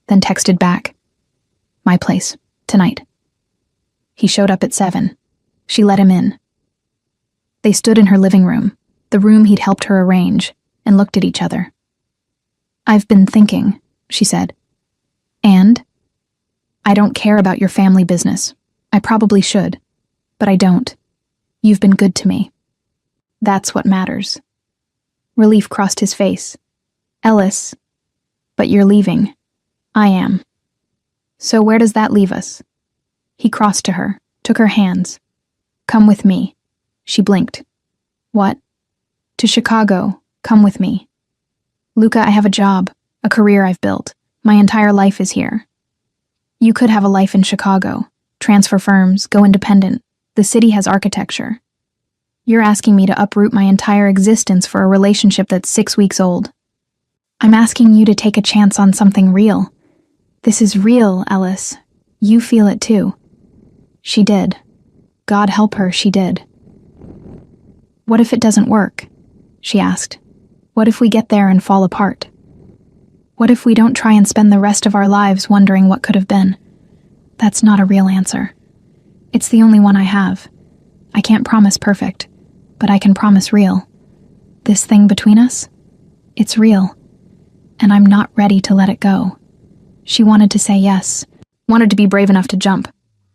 then texted back, "My place, Tonight. He showed up at 7. She let him in. They stood in her living room, the room he'd helped her arrange, and looked at each other. "I've been thinking," she said. "And? I don't care about your family business. I probably should, but I don't. You've been good to me. That's what matters." Relief crossed his face. "Ellis, but you're leaving. I am. So where does that leave us?" He crossed to her, took her hands. "Come with me." She blinked. "What?" "To Chicago. Come with me." "Luca, I have a job, a career I've built. My entire life is here. You could have a life in Chicago, transfer firms, go independent. The city has architecture. You're asking me to uproot my entire existence for a relationship that's 6 weeks old. I'm asking you to take a chance on something real. This is real, Ellis. You feel it too." She did. God help her, she did. "What if it doesn't work?" she asked. "What if we get there and fall apart? What if we don't try and spend the rest of our lives wondering what could have been?" "That's not a real answer. It's the only one I have. I can't promise perfect, but I can promise real. This thing between us? It's real. And I'm not ready to let it go." She wanted to say yes, wanted to be brave enough to jump,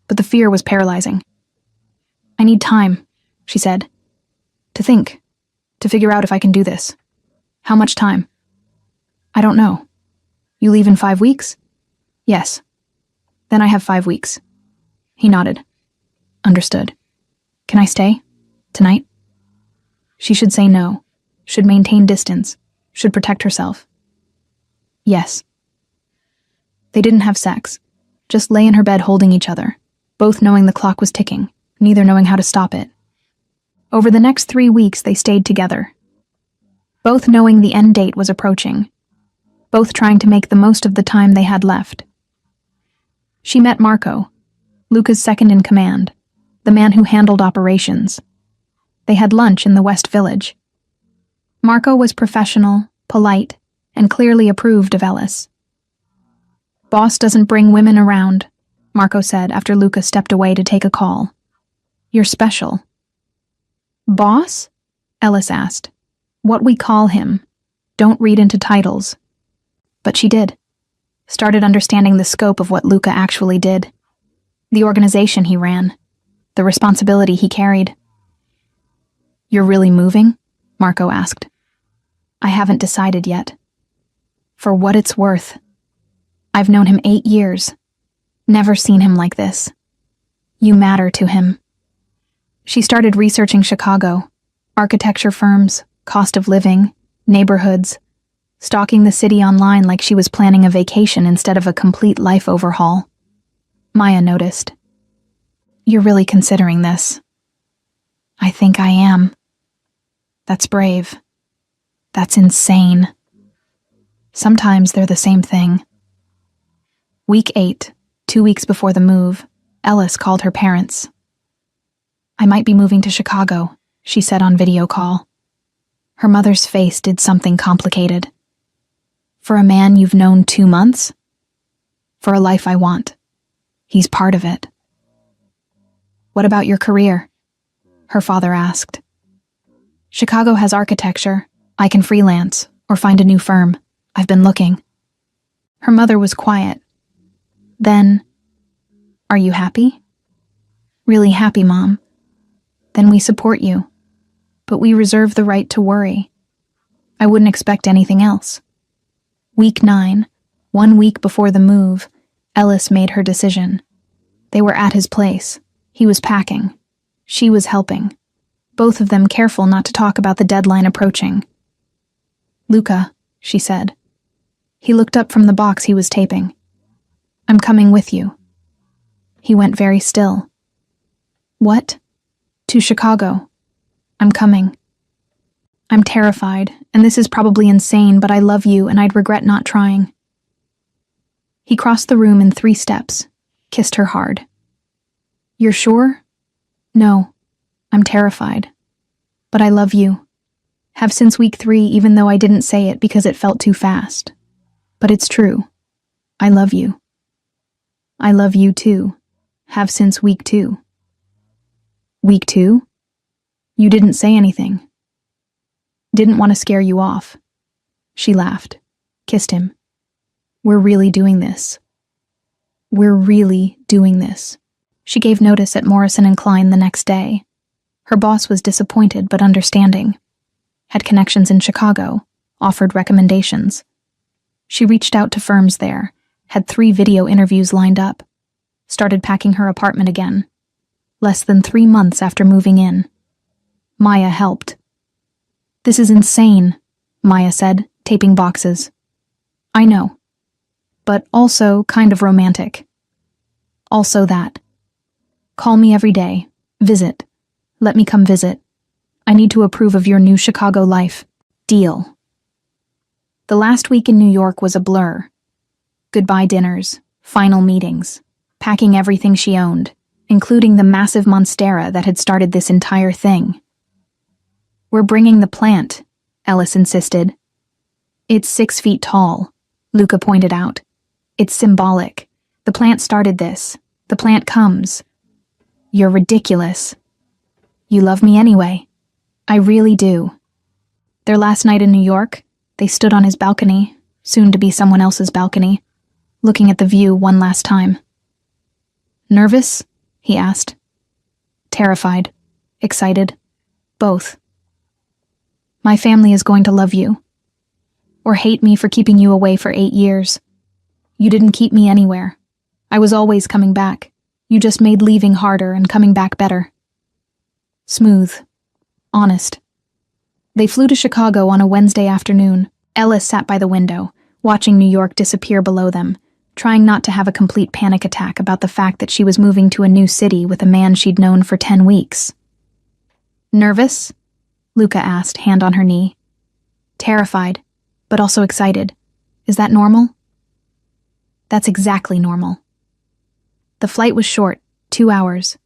but the fear was paralyzing. "I need time," she said. "To think, to figure out if I can do this." "How much time?" "I don't know." "You leave in 5 weeks?" "Yes." "Then I have 5 weeks." He nodded. "Understood. Can I stay? Tonight?" She should say no, should maintain distance, should protect herself. Yes. They didn't have sex, just lay in her bed holding each other, both knowing the clock was ticking, neither knowing how to stop it. Over the next 3 weeks they stayed together, both knowing the end date was approaching, both trying to make the most of the time they had left. She met Marco, Luca's second in command, the man who handled operations. They had lunch in the West Village. Marco was professional, polite, and clearly approved of Ellis. "Boss doesn't bring women around," Marco said after Luca stepped away to take a call. "You're special." "Boss?" Ellis asked. "What we call him. Don't read into titles." But she did. Started understanding the scope of what Luca actually did. The organization he ran. The responsibility he carried. "You're really moving?" Marco asked. "I haven't decided yet. For what it's worth. I've known him 8 years. Never seen him like this. You matter to him." She started researching Chicago, architecture firms, cost of living, neighborhoods, stalking the city online like she was planning a vacation instead of a complete life overhaul. Maya noticed. "You're really considering this." "I think I am." "That's brave. That's insane." Sometimes they're the same thing. Week 8, 2 weeks before the move, Ellis called her parents. "I might be moving to Chicago," she said on video call. Her mother's face did something complicated. "For a man you've known 2 months? For a life I want. He's part of it." "What about your career?" her father asked. "Chicago has architecture. I can freelance, or find a new firm. I've been looking." Her mother was quiet. Then, "Are you happy?" "Really happy, Mom." "Then we support you. But we reserve the right to worry. I wouldn't expect anything else." Week 9, 1 week before the move, Ellis made her decision. They were at his place. He was packing. She was helping. Both of them careful not to talk about the deadline approaching. "Luca," she said. He looked up from the box he was taping. "I'm coming with you." He went very still. "What?" "To Chicago. I'm coming. I'm terrified, and this is probably insane, but I love you and I'd regret not trying." He crossed the room in 3 steps, kissed her hard. "You're sure?" "No. I'm terrified. But I love you. Have since week 3, even though I didn't say it because it felt too fast. But it's true. I love you." "I love you too," Have since week 2. Week 2? You didn't say anything. Didn't want to scare you off. She laughed, kissed him. We're really doing this. We're really doing this. She gave notice at Morrison & Klein the next day. Her boss was disappointed but understanding. Had connections in Chicago, offered recommendations. She reached out to firms there, had 3 video interviews lined up, started packing her apartment again. Less than 3 months after moving in. Maya helped. This is insane, Maya said, taping boxes. I know. But also kind of romantic. Also that. Call me every day. Visit. Let me come visit. I need to approve of your new Chicago life. Deal. The last week in New York was a blur. Goodbye dinners, final meetings, packing everything she owned, including the massive monstera that had started this entire thing. We're bringing the plant, Ellis insisted. It's 6 feet tall, Luca pointed out. It's symbolic. The plant started this. The plant comes. You're ridiculous. You love me anyway. I really do. Their last night in New York, they stood on his balcony, soon to be someone else's balcony, looking at the view one last time. Nervous? He asked. Terrified. Excited. Both. My family is going to love you. Or hate me for keeping you away for 8 years. You didn't keep me anywhere. I was always coming back. You just made leaving harder and coming back better. Smooth. Honest. They flew to Chicago on a Wednesday afternoon. Ellis sat by the window, watching New York disappear below them, trying not to have a complete panic attack about the fact that she was moving to a new city with a man she'd known for 10 weeks. Nervous? Luca asked, hand on her knee. Terrified, but also excited. Is that normal? That's exactly normal. The flight was short, 2 hours.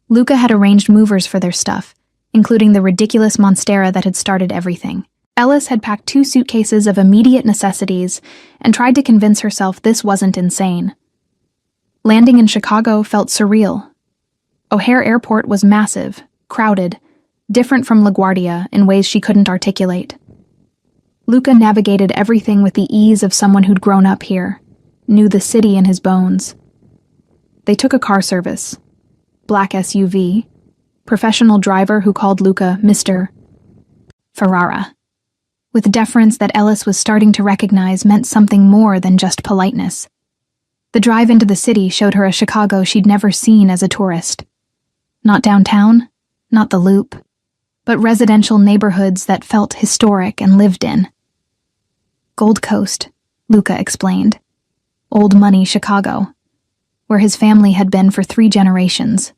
Luca had arranged movers for their stuff, including the ridiculous monstera that had started everything. Ellis had packed 2 suitcases of immediate necessities and tried to convince herself this wasn't insane. Landing in Chicago felt surreal. O'Hare Airport was massive, crowded, different from LaGuardia in ways she couldn't articulate. Luca navigated everything with the ease of someone who'd grown up here, knew the city in his bones. They took a car service. Black SUV. Professional driver who called Luca Mr. Ferrara. With deference that Ellis was starting to recognize meant something more than just politeness. The drive into the city showed her a Chicago she'd never seen as a tourist. Not downtown, not the Loop, but residential neighborhoods that felt historic and lived in. Gold Coast, Luca explained. Old money Chicago, where his family had been for 3 generations.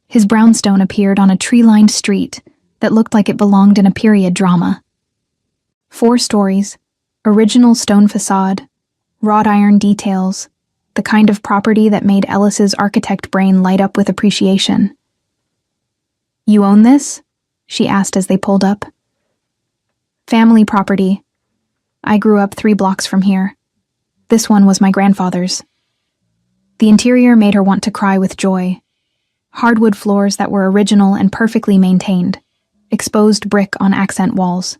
His brownstone appeared on a tree-lined street that looked like it belonged in a period drama. 4 stories, original stone facade, wrought iron details, the kind of property that made Ellis's architect brain light up with appreciation. You own this? She asked as they pulled up. Family property. I grew up 3 blocks from here. This one was my grandfather's. The interior made her want to cry with joy. Hardwood floors that were original and perfectly maintained. Exposed brick on accent walls.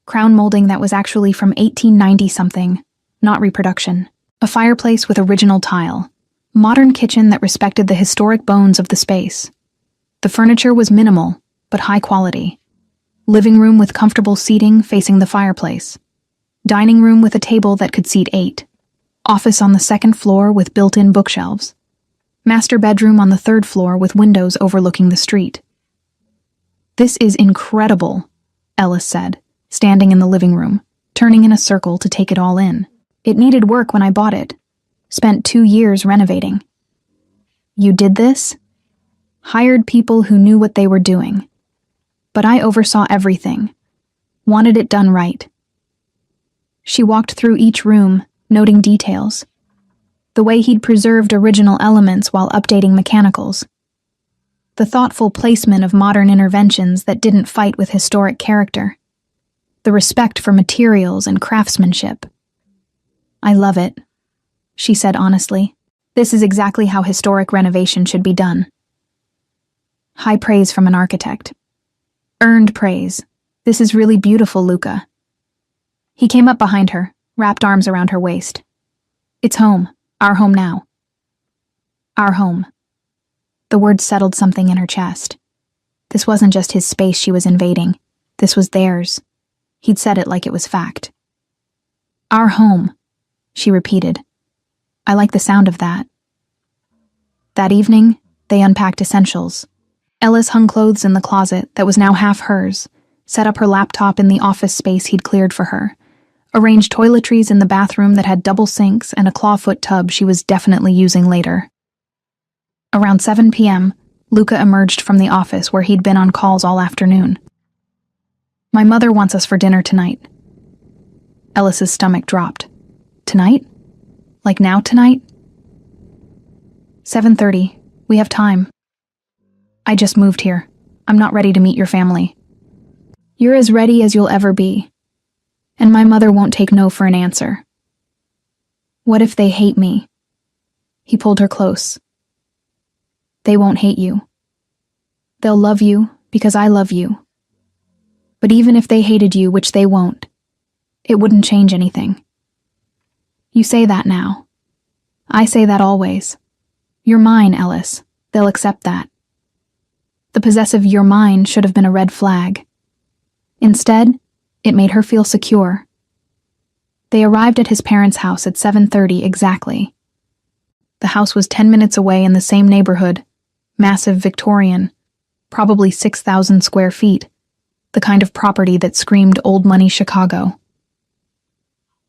Crown molding that was actually from 1890-something, not reproduction. A fireplace with original tile. Modern kitchen that respected the historic bones of the space. The furniture was minimal, but high quality. Living room with comfortable seating facing the fireplace. Dining room with a table that could seat 8. Office on the 2nd floor with built-in bookshelves. Master bedroom on the 3rd floor with windows overlooking the street. This is incredible, Ellis said, standing in the living room, turning in a circle to take it all in. It needed work when I bought it. Spent 2 years renovating. You did this? Hired people who knew what they were doing. But I oversaw everything. Wanted it done right. She walked through each room, noting details. The way he'd preserved original elements while updating mechanicals. The thoughtful placement of modern interventions that didn't fight with historic character. The respect for materials and craftsmanship. I love it, she said honestly. This is exactly how historic renovation should be done. High praise from an architect. Earned praise. This is really beautiful, Luca. He came up behind her, wrapped arms around her waist. It's home. Our home now. Our home. The words settled something in her chest. This wasn't just his space she was invading. This was theirs. He'd said it like it was fact. Our home, she repeated. I like the sound of that. That evening, they unpacked essentials. Ellis hung clothes in the closet that was now half hers, set up her laptop in the office space he'd cleared for her, arranged toiletries in the bathroom that had double sinks and a clawfoot tub she was definitely using later. Around 7 p.m., Luca emerged from the office where he'd been on calls all afternoon. My mother wants us for dinner tonight. Ellis's stomach dropped. Tonight? Like now tonight? 7:30. We have time. I just moved here. I'm not ready to meet your family. You're as ready as you'll ever be. And my mother won't take no for an answer. What if they hate me? He pulled her close. They won't hate you. They'll love you because I love you. But even if they hated you, which they won't, it wouldn't change anything. You say that now. I say that always. You're mine, Ellis. They'll accept that. The possessive "you're mine" should have been a red flag. Instead, it made her feel secure. They arrived at his parents' house at 7:30 exactly. The house was 10 minutes away in the same neighborhood, massive Victorian, probably 6,000 square feet, the kind of property that screamed old money Chicago.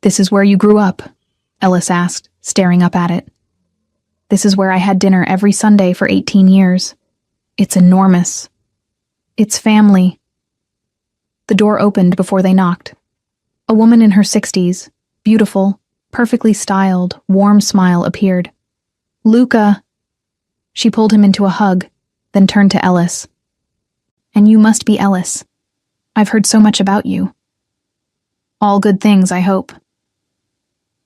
This is where you grew up? Ellis asked, staring up at it. This is where I had dinner every Sunday for 18 years. It's enormous. It's family. The door opened before they knocked. A woman in her 60s, beautiful, perfectly styled, warm smile appeared. Luca! She pulled him into a hug, then turned to Ellis. And you must be Ellis. I've heard so much about you. All good things, I hope.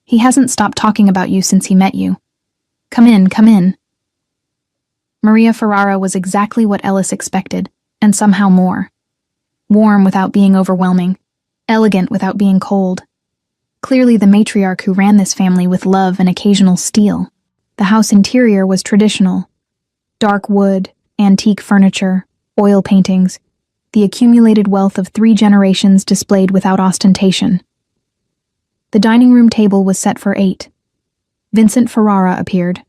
He hasn't stopped talking about you since he met you. Come in, come in. Maria Ferrara was exactly what Ellis expected, and somehow more. Warm without being overwhelming, elegant without being cold. Clearly the matriarch who ran this family with love and occasional steel. The house interior was traditional. Dark wood, antique furniture, oil paintings, the accumulated wealth of 3 generations displayed without ostentation. The dining room table was set for 8. Vincent Ferrara appeared.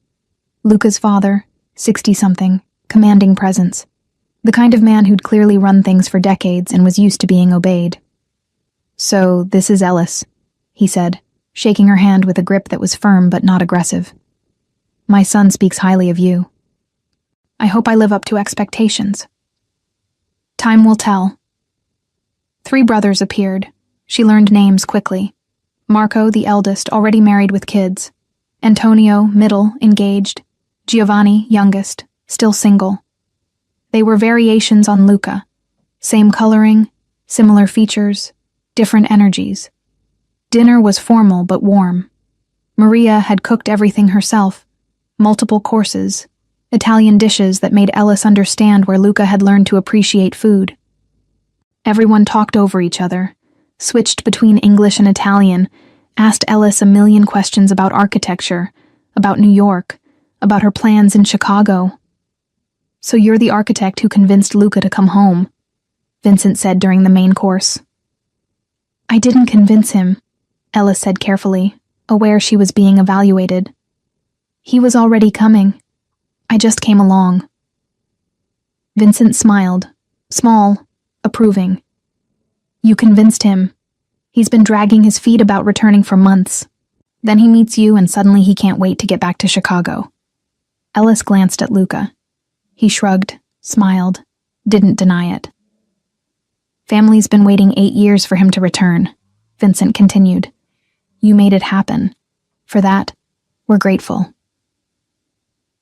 Luca's father, 60-something, commanding presence. The kind of man who'd clearly run things for decades and was used to being obeyed. So, this is Ellis, he said, shaking her hand with a grip that was firm but not aggressive. My son speaks highly of you. I hope I live up to expectations. Time will tell. 3 brothers appeared. She learned names quickly. Marco, the eldest, already married with kids. Antonio, middle, engaged. Giovanni, youngest, still single. They were variations on Luca. Same coloring, similar features, different energies. Dinner was formal but warm. Maria had cooked everything herself. Multiple courses, Italian dishes that made Ellis understand where Luca had learned to appreciate food. Everyone talked over each other, switched between English and Italian, asked Ellis a million questions about architecture, about New York, about her plans in Chicago. So you're the architect who convinced Luca to come home, Vincent said during the main course. I didn't convince him, Ellis said carefully, aware she was being evaluated. He was already coming. I just came along. Vincent smiled, small, approving. You convinced him. He's been dragging his feet about returning for months. Then he meets you and suddenly he can't wait to get back to Chicago. Ellis glanced at Luca. He shrugged, smiled, didn't deny it. Family's been waiting 8 years for him to return, Vincent continued. You made it happen. For that, we're grateful.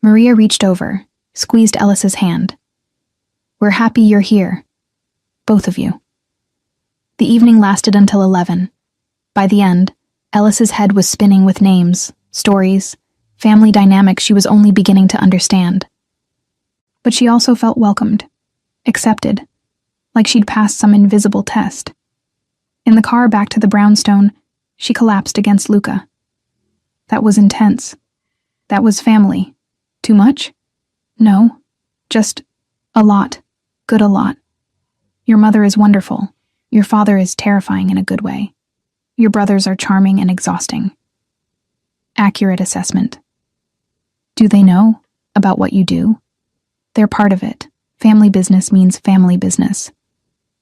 Maria reached over, squeezed Ellis's hand. We're happy you're here. Both of you. The evening lasted until 11. By the end, Ellis's head was spinning with names, stories, family dynamics she was only beginning to understand. But she also felt welcomed, accepted, like she'd passed some invisible test. In the car back to the brownstone, she collapsed against Luca. That was intense. That was family. Too much? No. Just a lot. Good a lot. Your mother is wonderful. Your father is terrifying in a good way. Your brothers are charming and exhausting. Accurate assessment. Do they know about what you do? They're part of it. Family business means family business.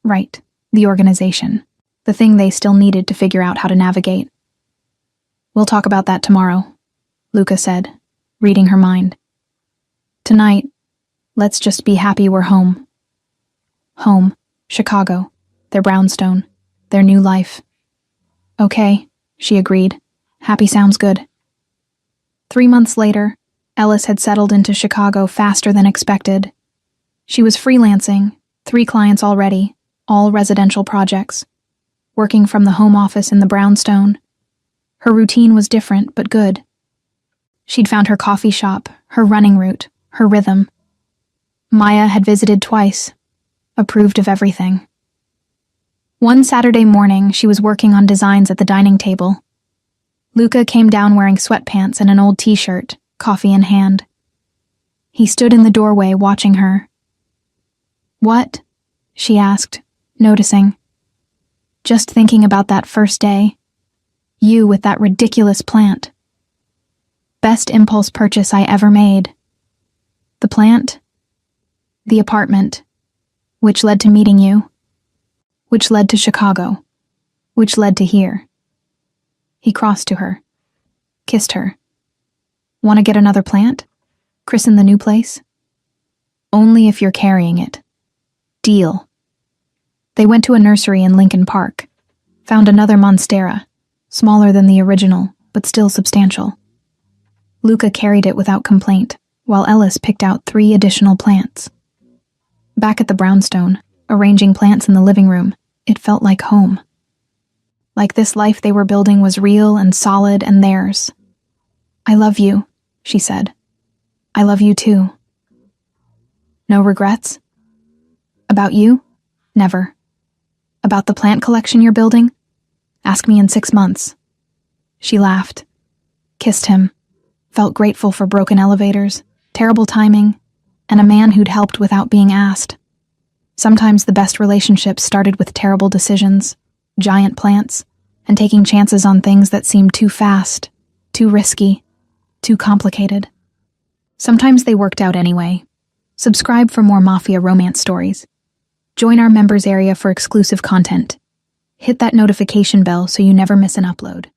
Right. The organization. The thing they still needed to figure out how to navigate. We'll talk about that tomorrow, Luca said, reading her mind. Tonight, let's just be happy we're home. Home, Chicago, their brownstone, their new life. Okay, she agreed. Happy sounds good. 3 months later, Ellis had settled into Chicago faster than expected. She was freelancing, 3 clients already, all residential projects, working from the home office in the brownstone. Her routine was different, but good. She'd found her coffee shop, her running route, her rhythm. Maya had visited twice, approved of everything. One Saturday morning, she was working on designs at the dining table. Luca came down wearing sweatpants and an old t-shirt, coffee in hand. He stood in the doorway watching her. What? She asked, noticing. Just thinking about that first day. You with that ridiculous plant. Best impulse purchase I ever made. The plant? The apartment. Which led to meeting you. Which led to Chicago. Which led to here. He crossed to her. Kissed her. Want to get another plant? Christen the new place? Only if you're carrying it. Deal. They went to a nursery in Lincoln Park. Found another monstera. Smaller than the original, but still substantial. Luca carried it without complaint, while Ellis picked out 3 additional plants. Back at the brownstone, arranging plants in the living room, it felt like home. Like this life they were building was real and solid and theirs. I love you, she said. I love you too. No regrets? About you? Never. About the plant collection you're building? Ask me in 6 months. She laughed, kissed him, felt grateful for broken elevators, terrible timing, and a man who'd helped without being asked. Sometimes the best relationships started with terrible decisions, giant plants, and taking chances on things that seemed too fast, too risky, too complicated. Sometimes they worked out anyway. Subscribe for more Mafia romance stories. Join our members area for exclusive content. Hit that notification bell so you never miss an upload.